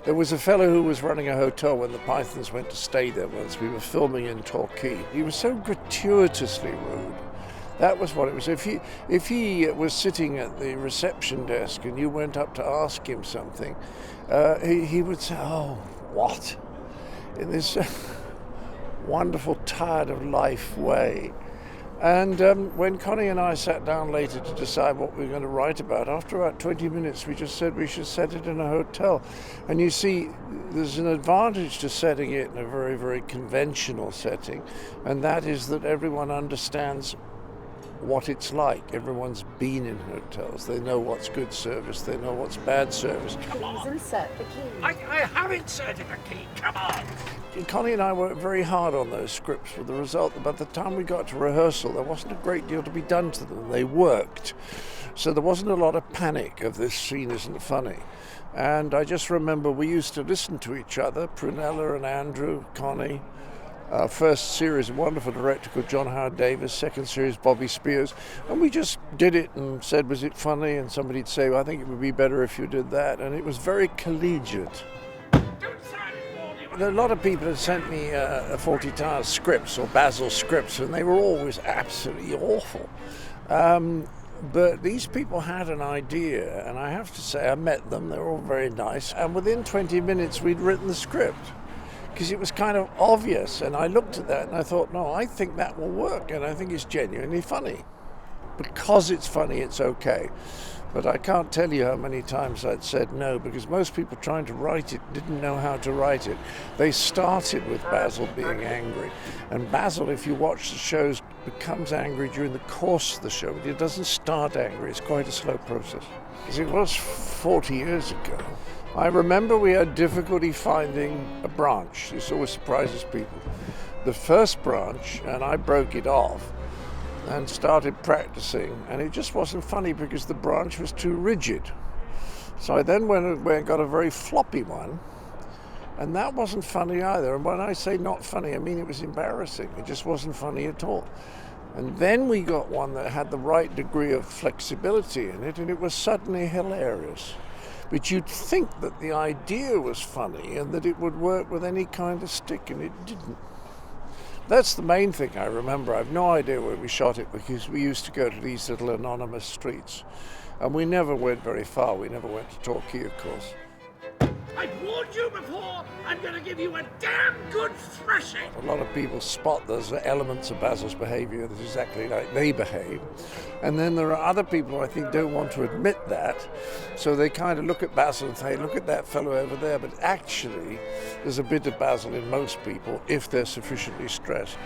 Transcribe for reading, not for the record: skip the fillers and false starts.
There was a fellow who was running a hotel when the Pythons went to stay there once. We were filming in Torquay. He was so gratuitously rude. That was what it was. If he was sitting at the reception desk and you went up to ask him something, he would say, "Oh, what?" in this wonderful, tired of life way. And when Connie and I sat down later to decide what we were going to write about, after about 20 minutes we just said we should set it in a hotel. And you see, there's an advantage to setting it in a very, very conventional setting, and that is that everyone understands what it's like. Everyone's been in hotels. They know what's good service. They know what's bad service. Please insert the key. I have inserted the key. Come on. Connie and I worked very hard on those scripts, with the result that by the time we got to rehearsal, there wasn't a great deal to be done to them. They worked. So there wasn't a lot of panic of this scene isn't funny. And I just remember we used to listen to each other, Prunella and Andrew, Connie. First series, a wonderful director called John Howard Davis. Second series, Bobby Spears. And we just did it and said, was it funny? And somebody'd say, well, I think it would be better if you did that. And it was very collegiate. A lot of people had sent me Fawlty Towers scripts or Basil scripts, and they were always absolutely awful. But these people had an idea, and I have to say, I met them. They were all very nice. And within 20 minutes, we'd written the script, because it was kind of obvious. And I looked at that and I thought, no, I think that will work, and I think it's genuinely funny. Because it's funny, it's okay. But I can't tell you how many times I'd said no, because most people trying to write it didn't know how to write it. They started with Basil being angry. And Basil, if you watch the shows, becomes angry during the course of the show. But it doesn't start angry. It's quite a slow process. Because it was 40 years ago. I remember we had difficulty finding a branch. This always surprises people. The first branch, and I broke it off and started practicing, and it just wasn't funny because the branch was too rigid. So I then went and got a very floppy one, and that wasn't funny either. And when I say not funny, I mean it was embarrassing. It just wasn't funny at all. And then we got one that had the right degree of flexibility in it, and it was suddenly hilarious. But you'd think that the idea was funny and that it would work with any kind of stick, and it didn't. That's the main thing I remember. I have no idea where we shot it, because we used to go to these little anonymous streets. And we never went very far. We never went to Torquay, of course. I've warned you before. I'm going to give you a damn good thrashing. A lot of people spot there's elements of Basil's behaviour that's exactly like they behave. And then there are other people who I think don't want to admit that. So they kind of look at Basil and say, look at that fellow over there. But actually, there's a bit of Basil in most people if they're sufficiently stressed.